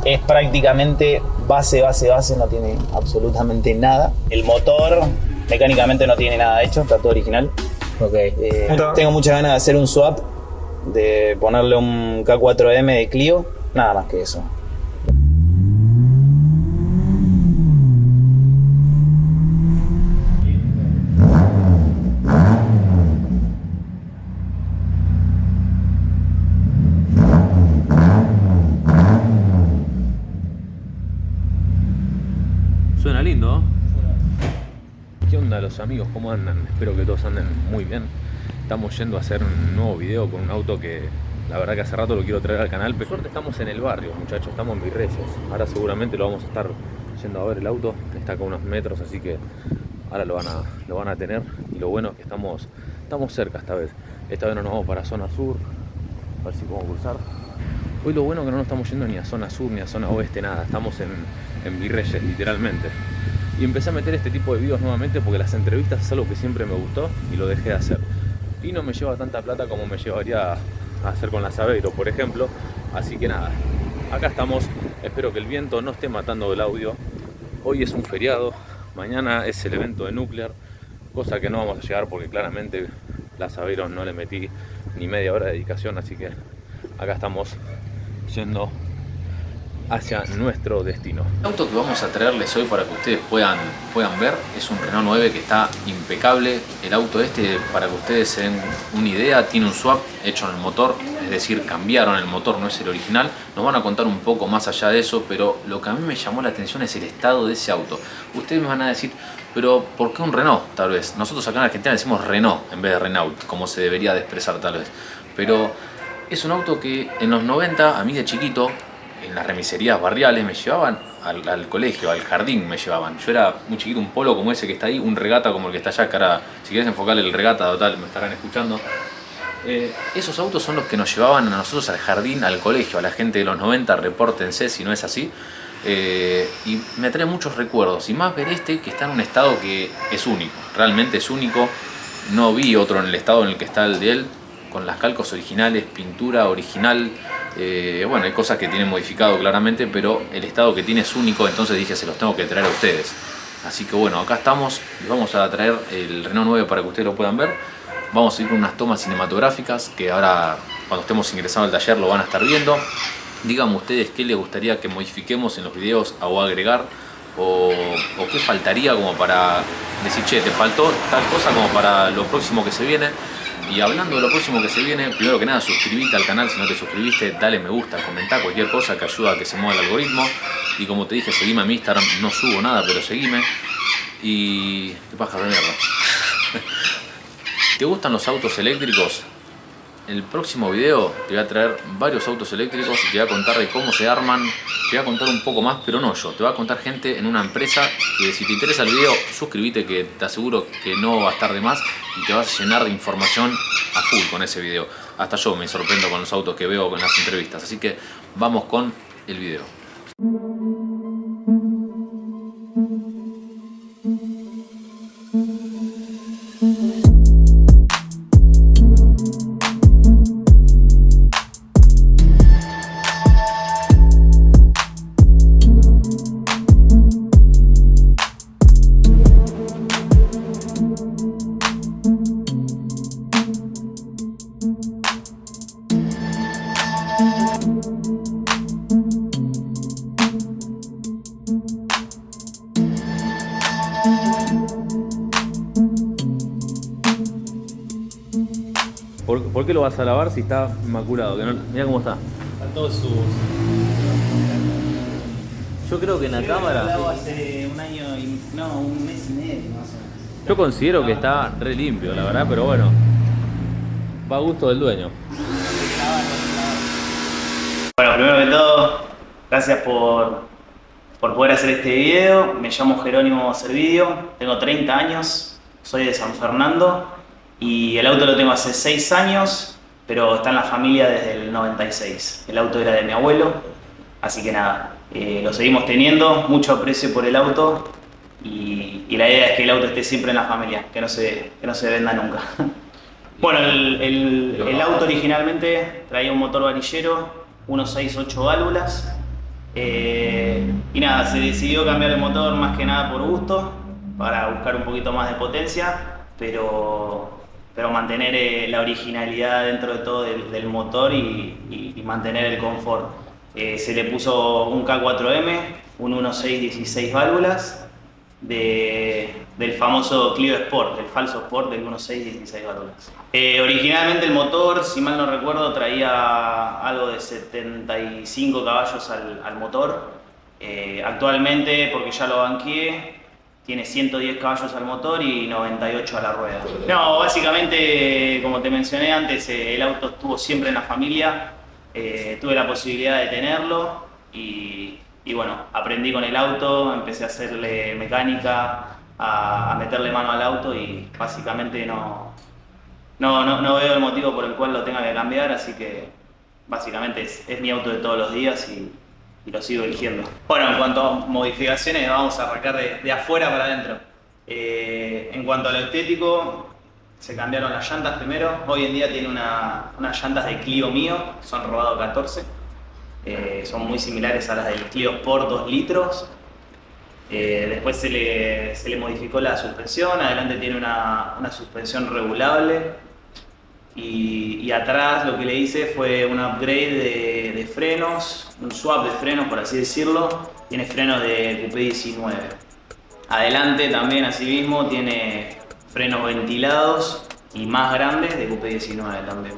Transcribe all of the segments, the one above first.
Es prácticamente base, no tiene absolutamente nada. El motor mecánicamente no tiene nada hecho, está todo original. Okay. Tengo muchas ganas de hacer un swap, de ponerle un K4M de Clio, nada más que eso. Suena lindo, ¿no? ¿Qué onda los amigos? ¿Cómo andan? Espero que todos anden muy bien. Estamos yendo a hacer un nuevo video con un auto que la verdad que hace rato lo quiero traer al canal. Por suerte estamos en el barrio, muchachos, estamos en Virreyes. Ahora seguramente lo vamos a estar yendo a ver el auto. Está acá a unos metros, así que ahora lo van a tener. Y lo bueno es que estamos cerca esta vez. Esta vez no nos vamos para zona sur. A ver si podemos cruzar. Hoy lo bueno es que no nos estamos yendo ni a zona sur ni a zona oeste, nada. Estamos en Virreyes, literalmente. Y empecé a meter este tipo de videos nuevamente porque las entrevistas es algo que siempre me gustó y lo dejé de hacer. Y no me lleva tanta plata como me llevaría a hacer con la Saveiro, por ejemplo. Así que nada, acá estamos. Espero que el viento no esté matando el audio. Hoy es un feriado, mañana es el evento de Nuclear, cosa que no vamos a llegar porque claramente la Saveiro no le metí ni media hora de dedicación. Así que acá estamos yendo hacia nuestro destino. El auto que vamos a traerles hoy para que ustedes puedan ver es un Renault 9 que está impecable. El auto este, para que ustedes se den una idea, tiene un swap hecho en el motor, es decir, cambiaron el motor, no es el original. Nos van a contar un poco más allá de eso, pero lo que a mí me llamó la atención es el estado de ese auto. Ustedes me van a decir, pero ¿por qué un Renault? Tal vez. Nosotros acá en Argentina decimos Renault en vez de Renault, como se debería de expresar tal vez. Pero es un auto que en los 90, a mí de chiquito, en las remiserías barriales me llevaban al colegio, al jardín me llevaban. Yo era muy chiquito, un polo como ese que está ahí, un regata como el que está allá, que ahora, si quieres enfocarle el regata total, me estarán escuchando. Esos autos son los que nos llevaban a nosotros al jardín, al colegio, a la gente de los 90, repórtense si no es así. Y me trae muchos recuerdos, y más ver este que está en un estado que es único, realmente es único. No vi otro en el estado en el que está el de él, con las calcos originales, pintura original. Bueno, hay cosas que tienen modificado claramente, pero el estado que tiene es único, entonces dije, se los tengo que traer a ustedes. Así que bueno, acá estamos, les vamos a traer el Renault 9 para que ustedes lo puedan ver. Vamos a ir con unas tomas cinematográficas que ahora, cuando estemos ingresando al taller, lo van a estar viendo. Díganme ustedes qué les gustaría que modifiquemos en los videos o agregar, o qué faltaría como para decir, che, te faltó tal cosa como para lo próximo que se viene. Y hablando de lo próximo que se viene, primero que nada, suscríbete al canal si no te suscribiste, dale me gusta, comentá cualquier cosa que ayuda a que se mueva el algoritmo. Y como te dije, seguime a mi Instagram, no subo nada, pero seguime. Y... qué pájaro de mierda. ¿Te gustan los autos eléctricos? En el próximo video te voy a traer varios autos eléctricos y te voy a contar de cómo se arman. Te voy a contar un poco más, pero no yo. Te voy a contar gente en una empresa que, si te interesa el video, suscríbete, que te aseguro que no va a estar de más y te vas a llenar de información a full con ese video. Hasta yo me sorprendo con los autos que veo con las entrevistas. Así que vamos con el video. ¿Por qué lo vas a lavar si está inmaculado? Que no, mira cómo está. Están todos sus... Yo creo que en la cámara... Lo lavo hace un año y... no, un mes y medio más o menos. Yo considero que está re limpio, la verdad, pero bueno. Va a gusto del dueño. Bueno, primero que todo, gracias por poder hacer este video. Me llamo Jerónimo Servidio, tengo 30 años, soy de San Fernando y el auto lo tengo hace 6 años, pero está en la familia desde el 96. El auto era de mi abuelo, así que nada, lo seguimos teniendo, mucho aprecio por el auto y la idea es que el auto esté siempre en la familia, que no se venda nunca. Bueno, el auto originalmente traía un motor varillero, 1.6 8 válvulas, Y nada, se decidió cambiar el motor más que nada por gusto, para buscar un poquito más de potencia, pero mantener la originalidad dentro de todo del motor y mantener el confort. Se le puso un K4M, un 1.6 16 válvulas del famoso Clio Sport, el falso Sport del 1.6 16 válvulas. Originalmente el motor, si mal no recuerdo, traía algo de 75 caballos al motor. Actualmente, porque ya lo banqué, tiene 110 caballos al motor y 98 a la rueda. No, básicamente, como te mencioné antes, el auto estuvo siempre en la familia. Tuve la posibilidad de tenerlo y bueno, aprendí con el auto, empecé a hacerle mecánica, a meterle mano al auto y básicamente no veo el motivo por el cual lo tenga que cambiar, así que básicamente es mi auto de todos los días y lo sigo eligiendo. Bueno, en cuanto a modificaciones, vamos a arrancar de afuera para adentro. En cuanto a lo estético, se cambiaron las llantas primero. Hoy en día tiene unas llantas de Clio mío, son rodado 14. Son muy similares a las del Clio Sport 2 litros. Después se le modificó la suspensión, adelante tiene una suspensión regulable. Y atrás lo que le hice fue un upgrade de frenos, un swap de frenos por así decirlo. Tiene frenos de Coupé 19. Adelante también asimismo tiene frenos ventilados y más grandes de Coupé 19 también.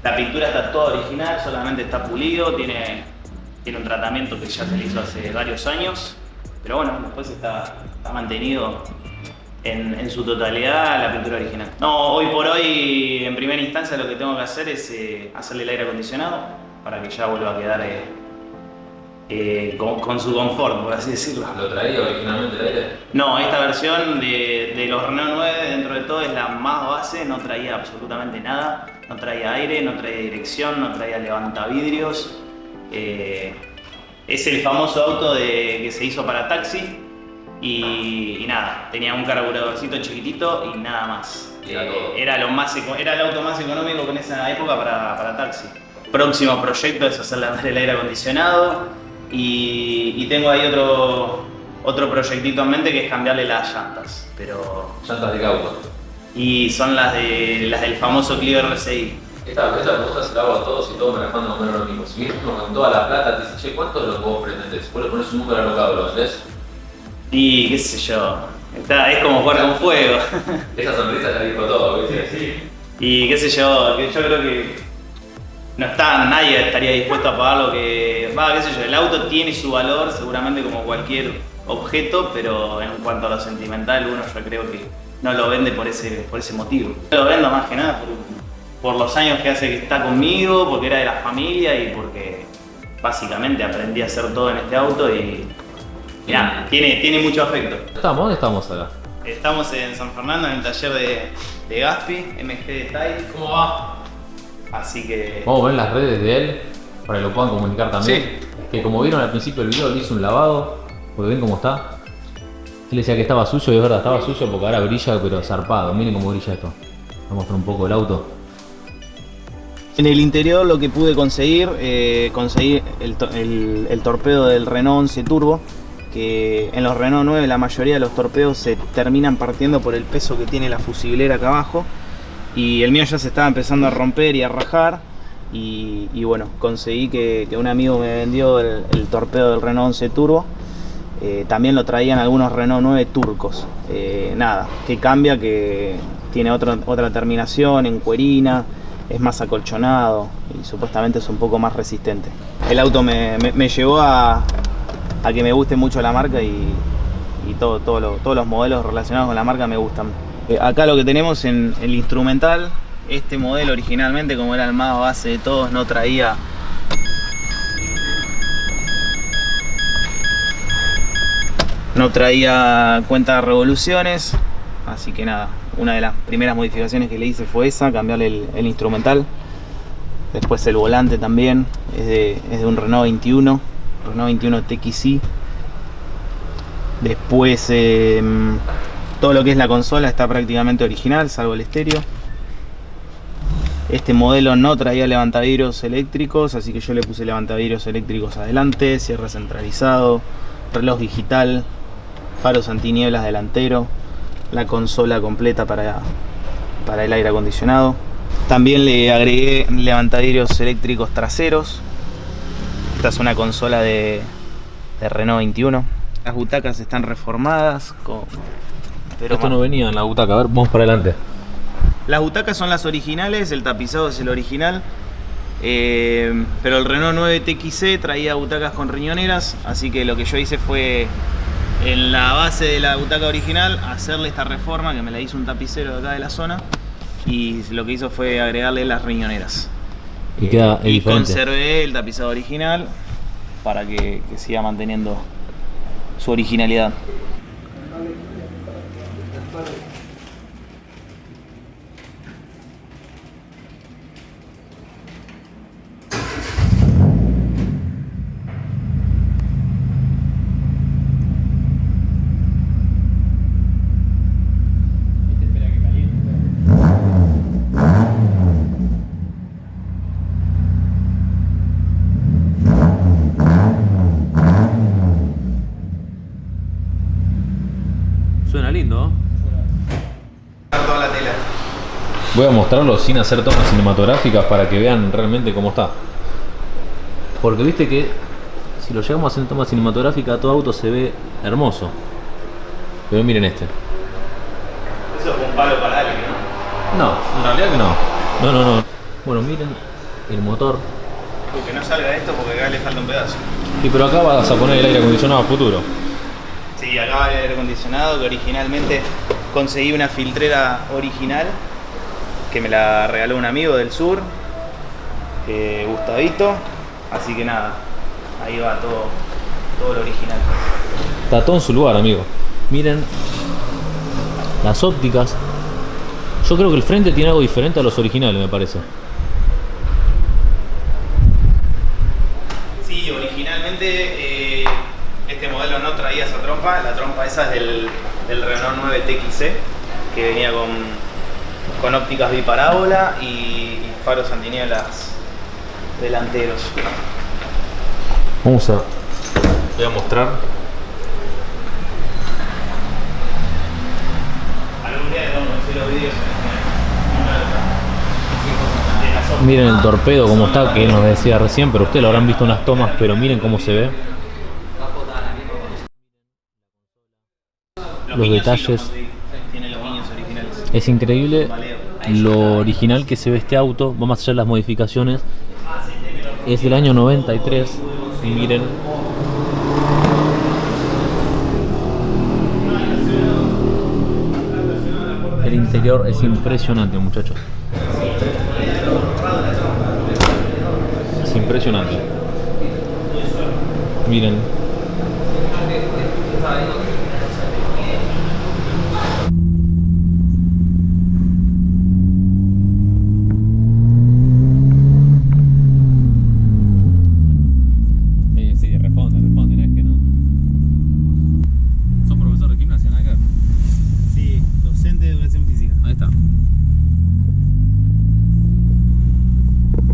La pintura está toda original, solamente está pulido, tiene un tratamiento que ya se le hizo hace varios años, pero bueno, después está mantenido en su totalidad la pintura original. No, hoy por hoy, en primera instancia, lo que tengo que hacer es hacerle el aire acondicionado para que ya vuelva a quedar con su confort, por así decirlo. ¿Lo traía originalmente el aire? No, esta versión de los Renault 9 dentro de todo es la más base, no traía absolutamente nada, no traía aire, no traía dirección, no traía levantavidrios. Es el famoso auto que se hizo para taxi y nada, tenía un carburadorcito chiquitito y nada más. Era el auto más económico en esa época para taxi. Próximo proyecto es hacerle andar el aire acondicionado. Y tengo ahí otro proyectito en mente que es cambiarle las llantas, pero... ¿Llantas de qué auto? Y son las del famoso Clio RCI. Esta pregunta se la hago a todos y todos me responden más o menos lo mismo. Si vienes con toda la plata, te dice, che, ¿cuánto es lo que vos pretendés? Vos le pones un número alocado, ¿lo ves? Y qué sé yo, es como jugar con fuego. Esa sonrisa ya dijo todo, ¿viste? Sí. Y qué sé yo creo que nadie estaría dispuesto a pagar lo que... qué sé yo, el auto tiene su valor seguramente como cualquier objeto, pero en cuanto a lo sentimental uno yo creo que no lo vende por ese motivo. Lo vendo más que nada por los años que hace que está conmigo, porque era de la familia y porque básicamente aprendí a hacer todo en este auto y mirá, tiene mucho afecto. ¿Dónde estamos acá? Estamos en San Fernando en el taller de Gaspi, MG Detail. ¿Cómo va? Así que... Vamos a ver las redes de él para que lo puedan comunicar también. Sí. Que como vieron al principio del video, le hizo un lavado, porque ven cómo está. Él decía que estaba sucio y es verdad, estaba sucio porque ahora brilla, pero zarpado. Miren cómo brilla esto. Vamos a mostrar un poco el auto. En el interior lo que pude conseguir, conseguí el torpedo del Renault 11 Turbo, que en los Renault 9 la mayoría de los torpedos se terminan partiendo por el peso que tiene la fusiblera acá abajo. Y el mío ya se estaba empezando a romper y a rajar y bueno, conseguí que un amigo me vendió el torpedo del Renault 11 Turbo. También lo traían algunos Renault 9 turcos. Nada, que cambia, que tiene otra terminación en cuerina, es más acolchonado y supuestamente es un poco más resistente. El auto me llevó a que me guste mucho la marca y todos los modelos relacionados con la marca me gustan. Acá lo que tenemos en el instrumental, este modelo originalmente, como era el más base de todos, no traía No traía cuenta de revoluciones, así que nada, una de las primeras modificaciones que le hice fue esa, cambiarle el instrumental. Después el volante también, es de un Renault 21 TXi. Después todo lo que es la consola está prácticamente original, salvo el estéreo. Este modelo no traía levantavidrios eléctricos, así que yo le puse levantavidrios eléctricos adelante, cierre centralizado, reloj digital, faros antinieblas delantero, la consola completa para el aire acondicionado. También le agregué levantavidrios eléctricos traseros. Esta es una consola de Renault 21. Las butacas están reformadas. Esto no venía en la butaca, a ver, vamos para adelante. Las butacas son las originales, el tapizado es el original. Pero el Renault 9 TXC traía butacas con riñoneras, así que lo que yo hice fue, en la base de la butaca original, hacerle esta reforma, que me la hizo un tapicero de acá de la zona, y lo que hizo fue agregarle las riñoneras. Y queda y diferente. Conservé el tapizado original para que siga manteniendo su originalidad. Suena lindo, ¿no? Toda la tela. Voy a mostrarlo sin hacer tomas cinematográficas para que vean realmente cómo está. Porque viste que si lo llegamos a hacer en toma cinematográfica, todo auto se ve hermoso. Pero miren este. Eso fue un palo para alguien, ¿no? No, en realidad que no. No. Bueno, miren el motor. Que no salga esto porque acá le falta un pedazo. Sí, pero acá vas a poner el aire acondicionado a futuro. Sí, acá va el aire acondicionado, que originalmente conseguí una filtrera original que me la regaló un amigo del sur, Gustavito. Así que nada, ahí va todo lo original. Está todo en su lugar, amigo. Miren las ópticas. Yo creo que el frente tiene algo diferente a los originales, me parece. Sí, originalmente este modelo no traía esa trompa. La trompa esa es del Renault 9 TXC, que venía con ópticas biparábola y faros antinieblas delanteros. Voy a mostrar. Algún día vamos a hacer los vídeos Miren el torpedo como está, que nos decía recién, pero ustedes lo habrán visto en unas tomas, pero miren cómo se ve. Los detalles. Tiene los guiños originales. Es increíble lo original que se ve este auto. Vamos a hacer las modificaciones. Es del año 93 y miren. El interior es impresionante, muchachos. Es impresionante. Miren. Sí, responde, no es que no. ¿Sos profesor de gimnasia, nada que ver? Sí, docente de educación física. Ahí está.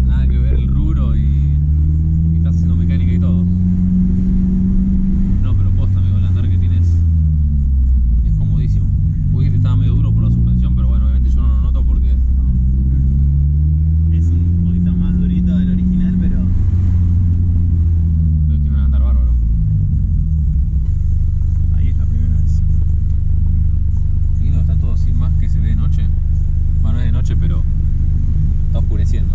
Nada que ver el rubro y estás haciendo mecánica y todo. No, pero posta, amigo, el andar que tienes es comodísimo. Uy, que estaba medio duro por la suspensión, pero bueno, obviamente yo no lo noto porque Es un poquito más durito del original, pero tiene un andar bárbaro. ahí es la primera vez. Y no, está todo así más que se ve de noche. Bueno, no es de noche, pero está oscureciendo.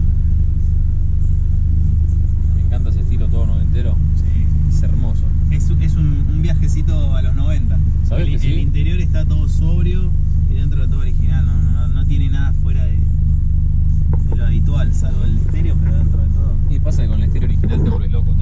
Me encanta ese estilo todo noventero. Sí. Es hermoso. Es un viajecito a los 90. ¿Sabés que sí? El interior está todo sobrio y dentro de todo original. No tiene nada fuera de lo habitual, salvo el estéreo, pero dentro de todo. Y pasa que con el estéreo original te vuelve loco.